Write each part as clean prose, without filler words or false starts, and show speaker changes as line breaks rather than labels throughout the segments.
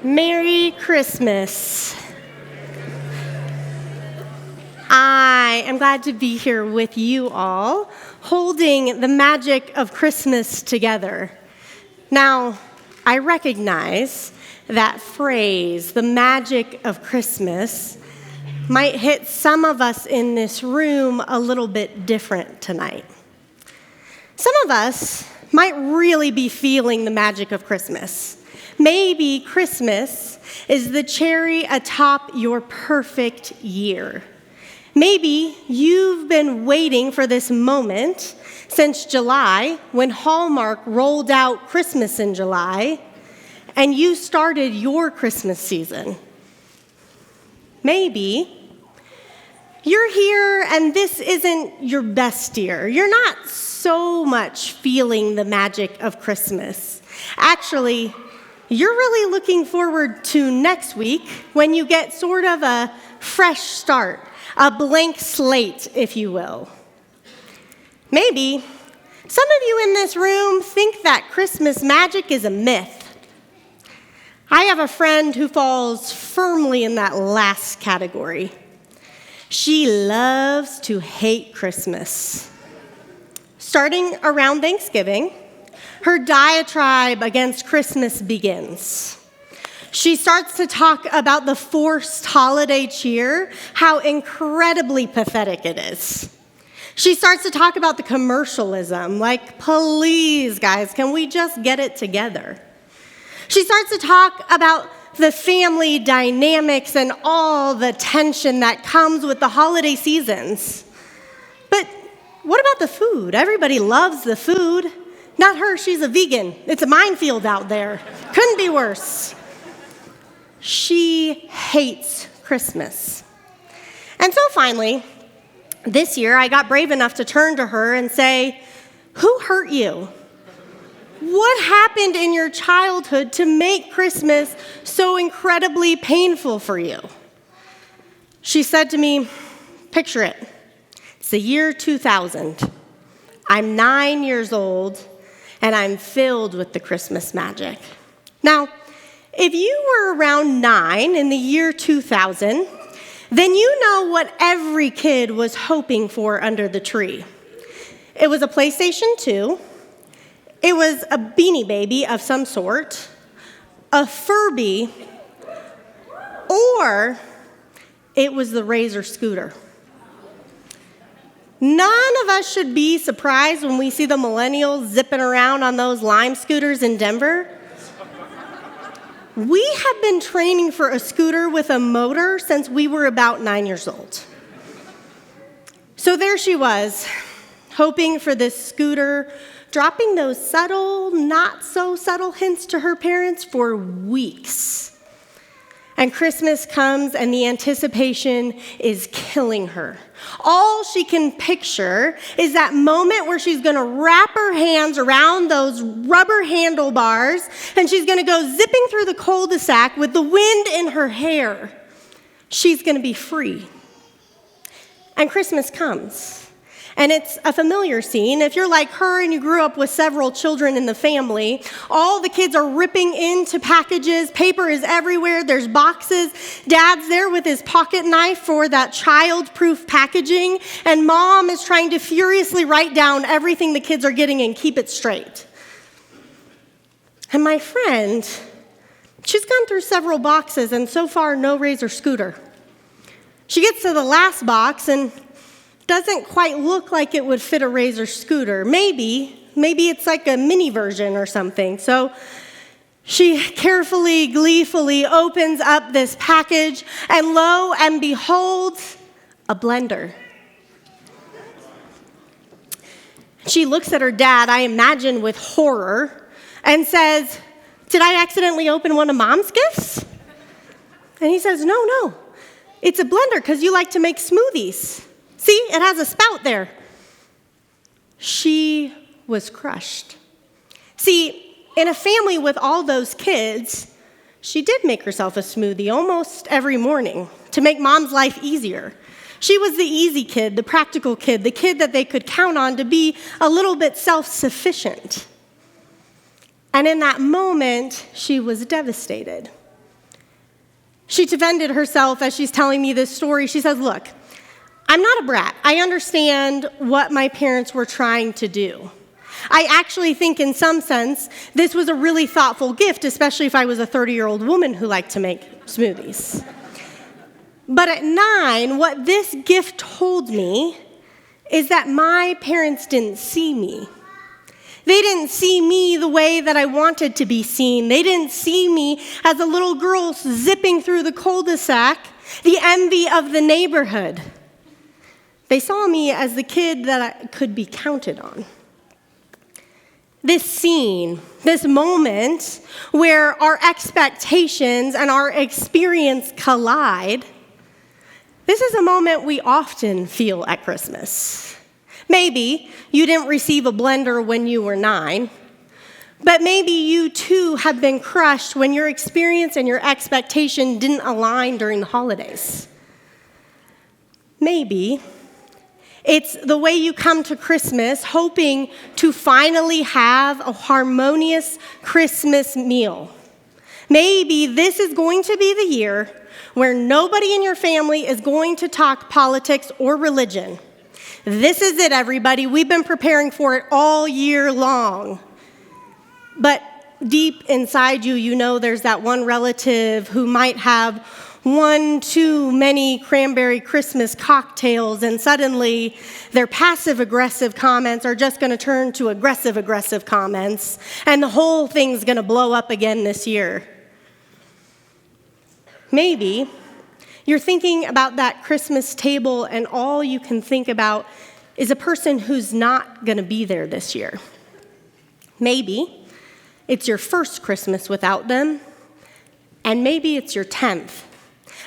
Merry Christmas. I am glad to be here with you all, holding the magic of Christmas together. Now, I recognize that phrase, the magic of Christmas, might hit some of us in this room a little bit different tonight. Some of us might really be feeling the magic of Christmas. Maybe Christmas is the cherry atop your perfect year. Maybe you've been waiting for this moment since July, when Hallmark rolled out Christmas in July, and you started your Christmas season. Maybe you're here and this isn't your best year. You're not so much feeling the magic of Christmas. Actually, you're really looking forward to next week when you get sort of a fresh start, a blank slate, if you will. Maybe some of you in this room think that Christmas magic is a myth. I have a friend who falls firmly in that last category. She loves to hate Christmas. Starting around Thanksgiving, her diatribe against Christmas begins. She starts to talk about the forced holiday cheer, how incredibly pathetic it is. She starts to talk about the commercialism, like, please, guys, can we just get it together? She starts to talk about the family dynamics and all the tension that comes with the holiday seasons. But what about the food? Everybody loves the food. Not her, she's a vegan. It's a minefield out there. Couldn't be worse. She hates Christmas. And so finally, this year, I got brave enough to turn to her and say, who hurt you? What happened in your childhood to make Christmas so incredibly painful for you? She said to me, picture it. It's the year 2000. I'm 9 years old, and I'm filled with the Christmas magic. Now, if you were around 9 in the year 2000, then you know what every kid was hoping for under the tree. It was a PlayStation 2, it was a Beanie Baby of some sort, a Furby, or it was the Razor scooter. None of us should be surprised when we see the millennials zipping around on those Lime scooters in Denver. We have been training for a scooter with a motor since we were about 9 years old. So there she was, hoping for this scooter, dropping those subtle, not so subtle hints to her parents for weeks. And Christmas comes and the anticipation is killing her. All she can picture is that moment where she's gonna wrap her hands around those rubber handlebars and she's gonna go zipping through the cul-de-sac with the wind in her hair. She's gonna be free. And Christmas comes. And it's a familiar scene. If you're like her and you grew up with several children in the family, all the kids are ripping into packages. Paper is everywhere. There's boxes. Dad's there with his pocket knife for that child-proof packaging. And mom is trying to furiously write down everything the kids are getting and keep it straight. And my friend, she's gone through several boxes and so far no Razor scooter. She gets to the last box and doesn't quite look like it would fit a Razor scooter. Maybe it's like a mini version or something. So she carefully, gleefully opens up this package, and lo and behold, a blender. She looks at her dad, I imagine with horror, and says, did I accidentally open one of Mom's gifts? And he says, no, it's a blender because you like to make smoothies. See, it has a spout there. She was crushed. See, in a family with all those kids, she did make herself a smoothie almost every morning to make Mom's life easier. She was the easy kid, the practical kid, the kid that they could count on to be a little bit self-sufficient. And in that moment, she was devastated. She defended herself as she's telling me this story. She says, look, I'm not a brat. I understand what my parents were trying to do. I actually think in some sense this was a really thoughtful gift, especially if I was a 30-year-old woman who liked to make smoothies. But at 9, what this gift told me is that my parents didn't see me. They didn't see me the way that I wanted to be seen. They didn't see me as a little girl zipping through the cul-de-sac, the envy of the neighborhood. They saw me as the kid that I could be counted on. This scene, this moment where our expectations and our experience collide, this is a moment we often feel at Christmas. Maybe you didn't receive a blender when you were 9, but maybe you too have been crushed when your experience and your expectation didn't align during the holidays. Maybe it's the way you come to Christmas hoping to finally have a harmonious Christmas meal. Maybe this is going to be the year where nobody in your family is going to talk politics or religion. This is it, everybody. We've been preparing for it all year long. But deep inside you, you know there's that one relative who might have one too many cranberry Christmas cocktails, and suddenly their passive-aggressive comments are just going to turn to aggressive comments, and the whole thing's going to blow up again this year. Maybe you're thinking about that Christmas table, and all you can think about is a person who's not going to be there this year. Maybe it's your first Christmas without them, and maybe it's your 10th.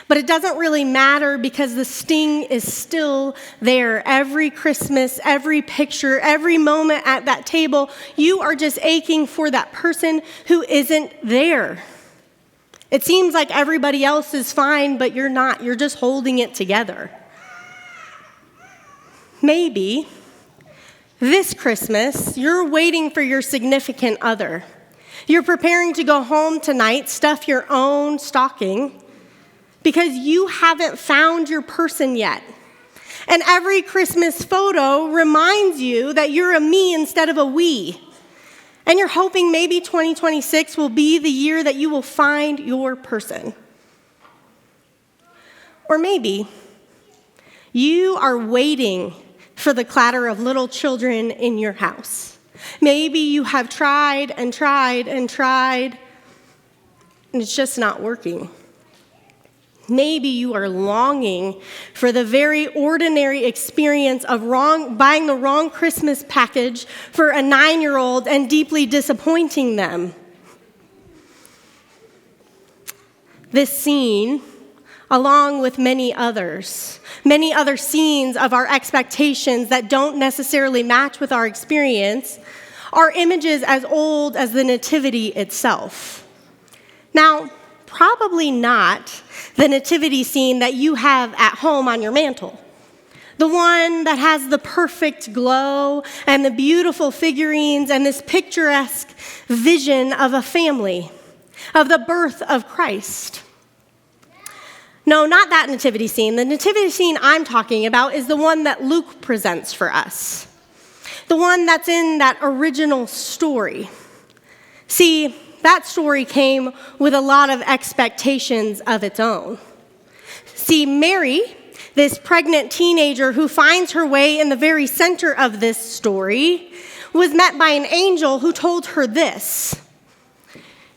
But it doesn't really matter because the sting is still there. Every Christmas, every picture, every moment at that table, you are just aching for that person who isn't there. It seems like everybody else is fine, but you're not. You're just holding it together. Maybe this Christmas, you're waiting for your significant other. You're preparing to go home tonight, stuff your own stocking, because you haven't found your person yet. And every Christmas photo reminds you that you're a me instead of a we. And you're hoping maybe 2026 will be the year that you will find your person. Or maybe you are waiting for the clatter of little children in your house. Maybe you have tried, and it's just not working. Maybe you are longing for the very ordinary experience of buying the wrong Christmas package for a 9-year-old and deeply disappointing them. This scene, along with many other scenes of our expectations that don't necessarily match with our experience, are images as old as the Nativity itself. Now, probably not the nativity scene that you have at home on your mantle. The one that has the perfect glow and the beautiful figurines and this picturesque vision of a family, of the birth of Christ. No, not that nativity scene. The nativity scene I'm talking about is the one that Luke presents for us. The one that's in that original story. See, that story came with a lot of expectations of its own. See, Mary, this pregnant teenager who finds her way in the very center of this story, was met by an angel who told her this: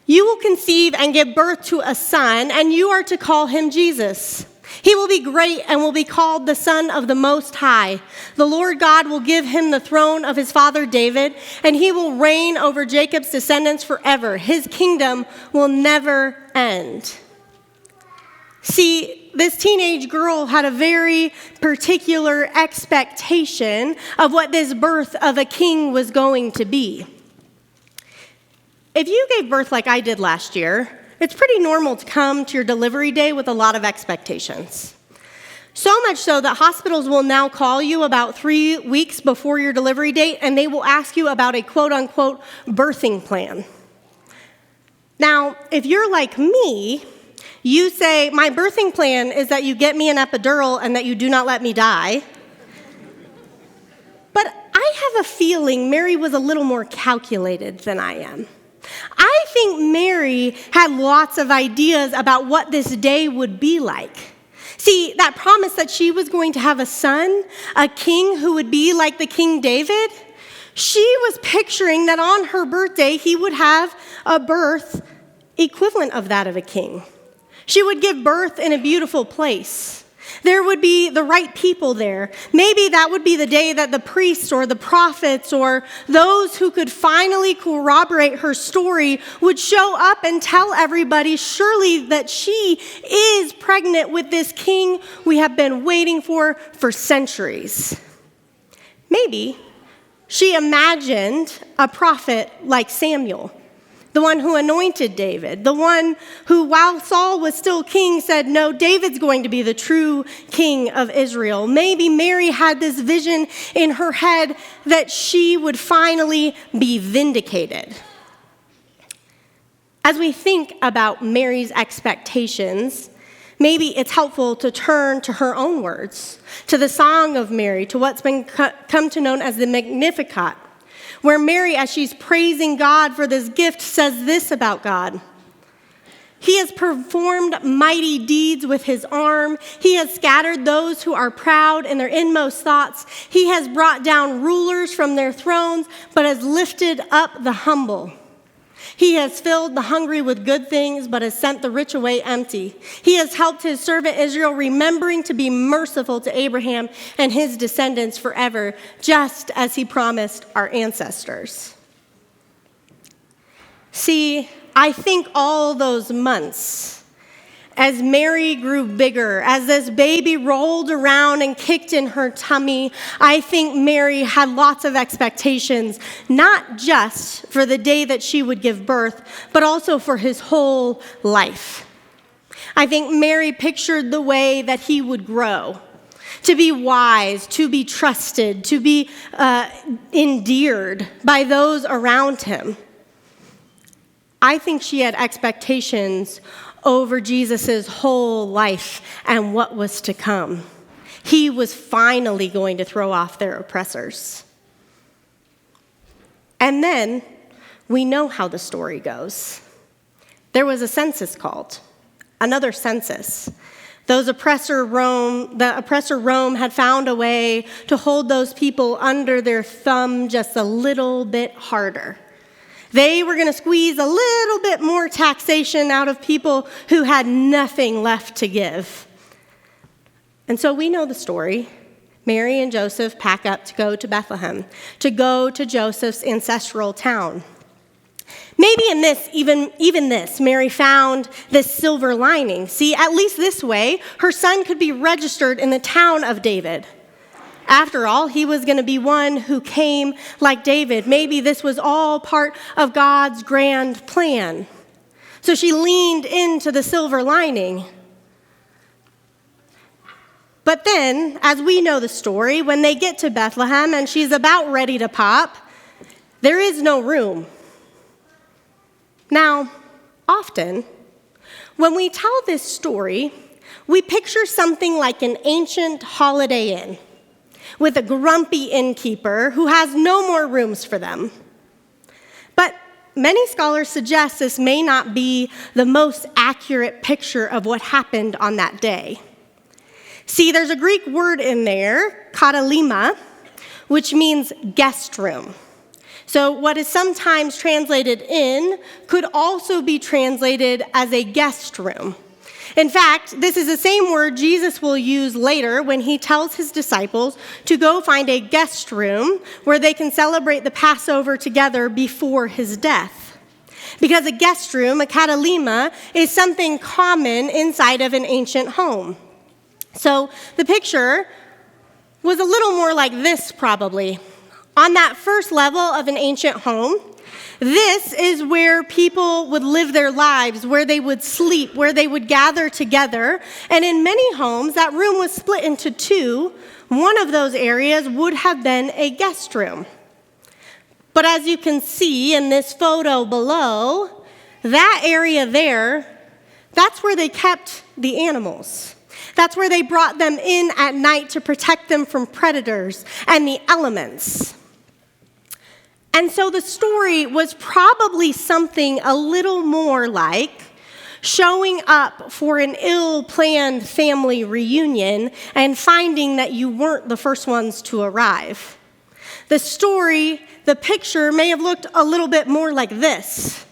"You will conceive and give birth to a son, and you are to call him Jesus. He will be great and will be called the Son of the Most High. The Lord God will give him the throne of his father David, and he will reign over Jacob's descendants forever. His kingdom will never end." See, this teenage girl had a very particular expectation of what this birth of a king was going to be. If you gave birth like I did last year, it's pretty normal to come to your delivery day with a lot of expectations. So much so that hospitals will now call you about 3 weeks before your delivery date, and they will ask you about a quote-unquote birthing plan. Now, if you're like me, You say, my birthing plan is that you get me an epidural and that you do not let me die. But I have a feeling Mary was a little more calculated than I am. I think Mary had lots of ideas about what this day would be like. See, that promise that she was going to have a son, a king who would be like the King David, she was picturing that on her birthday, he would have a birth equivalent of that of a king. She would give birth in a beautiful place. There would be the right people there. Maybe that would be the day that the priests or the prophets or those who could finally corroborate her story would show up and tell everybody surely that she is pregnant with this king we have been waiting for centuries. Maybe she imagined a prophet like Samuel, the one who anointed David, the one who, while Saul was still king, said, no, David's going to be the true king of Israel. Maybe Mary had this vision in her head that she would finally be vindicated. As we think about Mary's expectations, maybe it's helpful to turn to her own words, to the Song of Mary, to what's been come to known as the Magnificat, where Mary, as she's praising God for this gift, says this about God. He has performed mighty deeds with his arm. He has scattered those who are proud in their inmost thoughts. He has brought down rulers from their thrones, but has lifted up the humble. He has filled the hungry with good things, but has sent the rich away empty. He has helped his servant Israel, remembering to be merciful to Abraham and his descendants forever, just as he promised our ancestors. See, I think all those months, as Mary grew bigger, as this baby rolled around and kicked in her tummy, I think Mary had lots of expectations, not just for the day that she would give birth, but also for his whole life. I think Mary pictured the way that he would grow, to be wise, to be trusted, to be endeared by those around him. I think she had expectations over Jesus' whole life and what was to come. He was finally going to throw off their oppressors. And then we know how the story goes. There was a census called, another census. The oppressor Rome had found a way to hold those people under their thumb just a little bit harder. They were going to squeeze a little bit more taxation out of people who had nothing left to give. And so we know the story. Mary and Joseph pack up to go to Bethlehem, to go to Joseph's ancestral town. Maybe in this, even this, Mary found this silver lining. See, at least this way, her son could be registered in the town of David. After all, he was going to be one who came like David. Maybe this was all part of God's grand plan. So she leaned into the silver lining. But then, as we know the story, when they get to Bethlehem and she's about ready to pop, there is no room. Now, often, when we tell this story, we picture something like an ancient Holiday Inn, with a grumpy innkeeper who has no more rooms for them. But many scholars suggest this may not be the most accurate picture of what happened on that day. See, there's a Greek word in there, katalima, which means guest room. So what is sometimes translated inn could also be translated as a guest room. In fact, this is the same word Jesus will use later when he tells his disciples to go find a guest room where they can celebrate the Passover together before his death. Because a guest room, a katalima, is something common inside of an ancient home. So the picture was a little more like this probably. On that first level of an ancient home, this is where people would live their lives, where they would sleep, where they would gather together. And in many homes, that room was split into two. One of those areas would have been a guest room. But as you can see in this photo below, that area there, That's where they kept the animals. That's where they brought them in at night to protect them from predators and the elements. And so the story was probably something a little more like showing up for an ill-planned family reunion and finding that you weren't the first ones to arrive. The story, the picture may have looked a little bit more like this.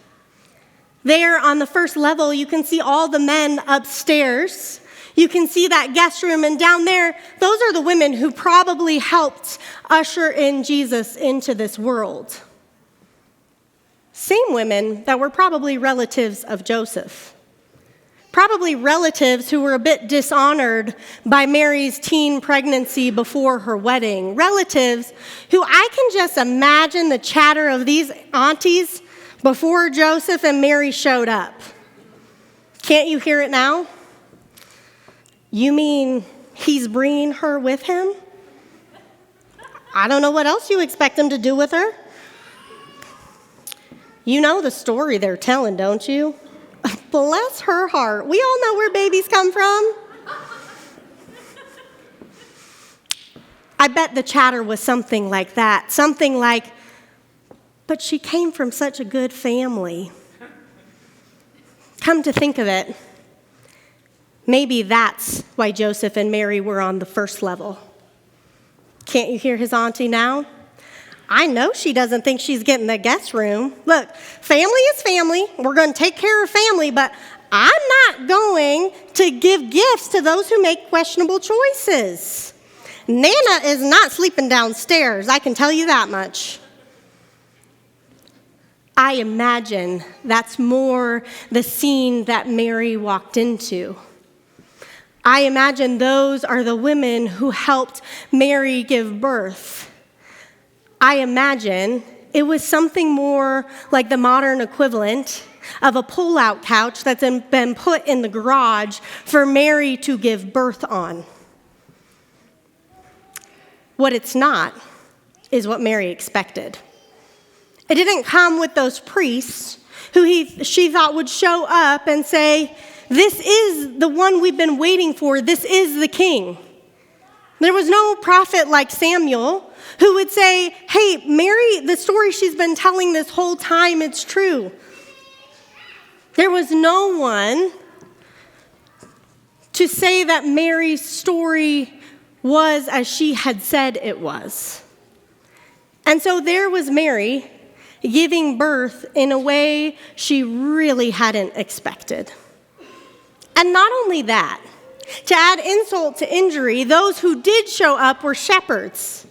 There on the first level, you can see all the men upstairs. You can see that guest room, and down there, those are the women who probably helped usher in Jesus into this world. Same women that were probably relatives of Joseph. Probably relatives who were a bit dishonored by Mary's teen pregnancy before her wedding. Relatives who I can just imagine the chatter of these aunties before Joseph and Mary showed up. Can't you hear it now? You mean he's bringing her with him? I don't know what else you expect him to do with her. You know the story they're telling, don't you? Bless her heart. We all know where babies come from. I bet the chatter was something like that. Something like, but she came from such a good family. Come to think of it, maybe that's why Joseph and Mary were on the first level. Can't you hear his auntie now? I know she doesn't think she's getting the guest room. Look, family is family. We're going to take care of family, but I'm not going to give gifts to those who make questionable choices. Nana is not sleeping downstairs, I can tell you that much. I imagine that's more the scene that Mary walked into. I imagine those are the women who helped Mary give birth. I imagine it was something more like the modern equivalent of a pull-out couch that's been put in the garage for Mary to give birth on. What it's not is what Mary expected. It didn't come with those priests who she thought would show up and say, "This is the one we've been waiting for. This is the king." There was no prophet like Samuel who would say, "Hey, Mary, the story she's been telling this whole time, it's true." There was no one to say that Mary's story was as she had said it was. And so there was Mary giving birth in a way she really hadn't expected. And not only that, to add insult to injury, those who did show up were shepherds.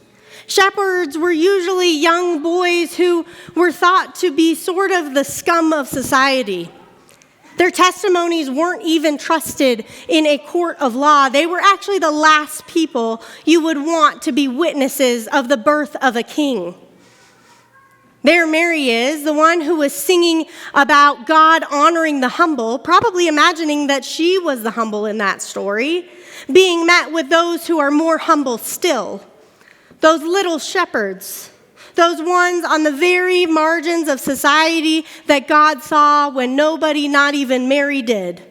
Shepherds were usually young boys who were thought to be sort of the scum of society. Their testimonies weren't even trusted in a court of law. They were actually the last people you would want to be witnesses of the birth of a king. There Mary is, the one who was singing about God honoring the humble, probably imagining that she was the humble in that story, being met with those who are more humble still, those little shepherds, those ones on the very margins of society that God saw when nobody, not even Mary, did.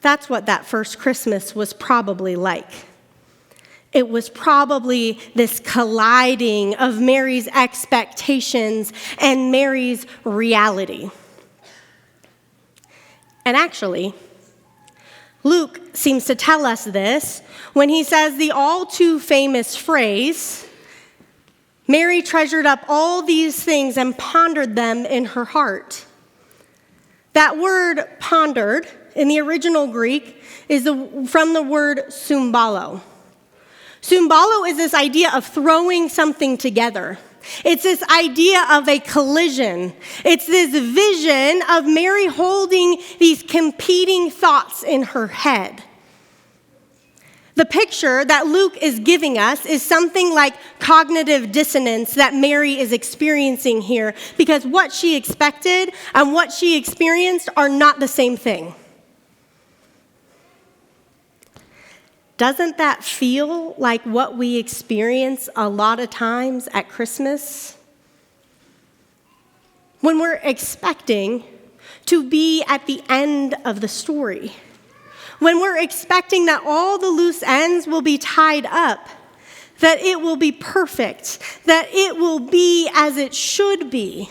That's what that first Christmas was probably like. It was probably this colliding of Mary's expectations and Mary's reality. And actually, Luke seems to tell us this when he says the all too famous phrase, "Mary treasured up all these things and pondered them in her heart." That word pondered in the original Greek is from the word symbolo. Symbolo is this idea of throwing something together. It's this idea of a collision. It's this vision of Mary holding these competing thoughts in her head. The picture that Luke is giving us is something like cognitive dissonance that Mary is experiencing here, because what she expected and what she experienced are not the same thing. Doesn't that feel like what we experience a lot of times at Christmas? When we're expecting to be at the end of the story. When we're expecting that all the loose ends will be tied up, that it will be perfect, that it will be as it should be.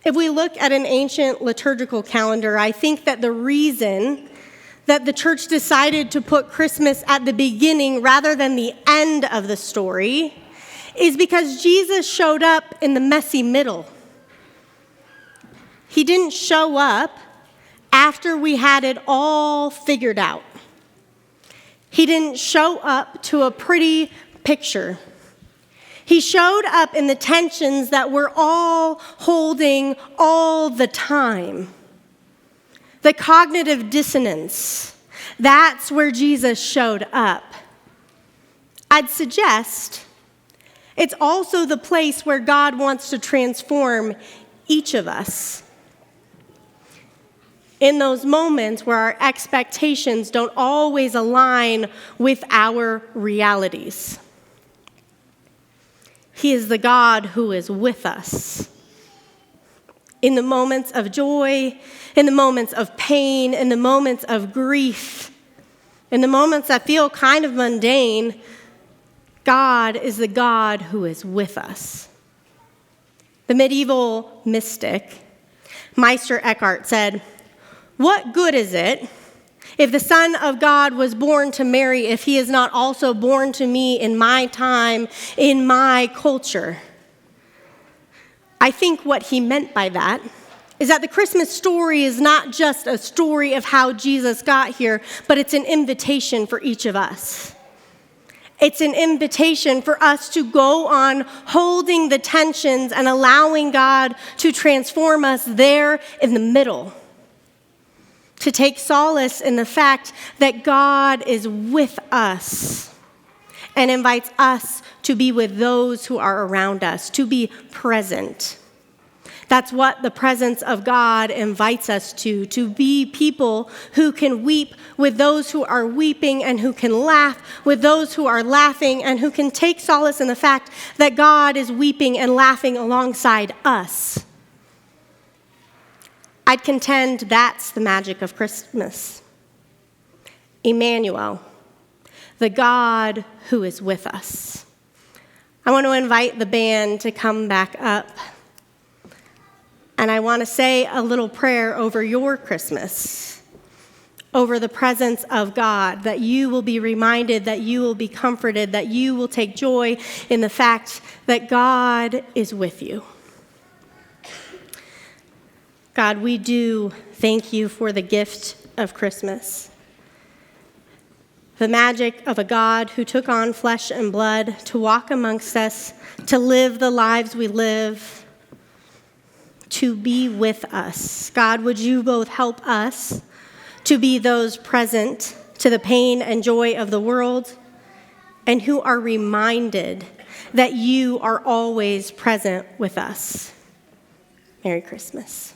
If we look at an ancient liturgical calendar, I think that the reason that the church decided to put Christmas at the beginning rather than the end of the story is because Jesus showed up in the messy middle. He didn't show up after we had it all figured out. He didn't show up to a pretty picture. He showed up in the tensions that we're all holding all the time. The cognitive dissonance, that's where Jesus showed up. I'd suggest it's also the place where God wants to transform each of us. In those moments where our expectations don't always align with our realities. He is the God who is with us. In the moments of joy, in the moments of pain, in the moments of grief, in the moments that feel kind of mundane, God is the God who is with us. The medieval mystic, Meister Eckhart, said, "What good is it if the Son of God was born to Mary if he is not also born to me in my time, in my culture?" I think what he meant by that is that the Christmas story is not just a story of how Jesus got here, but it's an invitation for each of us. It's an invitation for us to go on holding the tensions and allowing God to transform us there in the middle. To take solace in the fact that God is with us and invites us to be with those who are around us, to be present. That's what the presence of God invites us to be people who can weep with those who are weeping and who can laugh with those who are laughing and who can take solace in the fact that God is weeping and laughing alongside us. I'd contend that's the magic of Christmas. Emmanuel, the God who is with us. I want to invite the band to come back up. And I want to say a little prayer over your Christmas, over the presence of God, that you will be reminded, that you will be comforted, that you will take joy in the fact that God is with you. God, we do thank you for the gift of Christmas. The magic of a God who took on flesh and blood to walk amongst us, to live the lives we live, to be with us. God, would you both help us to be those present to the pain and joy of the world and who are reminded that you are always present with us. Merry Christmas.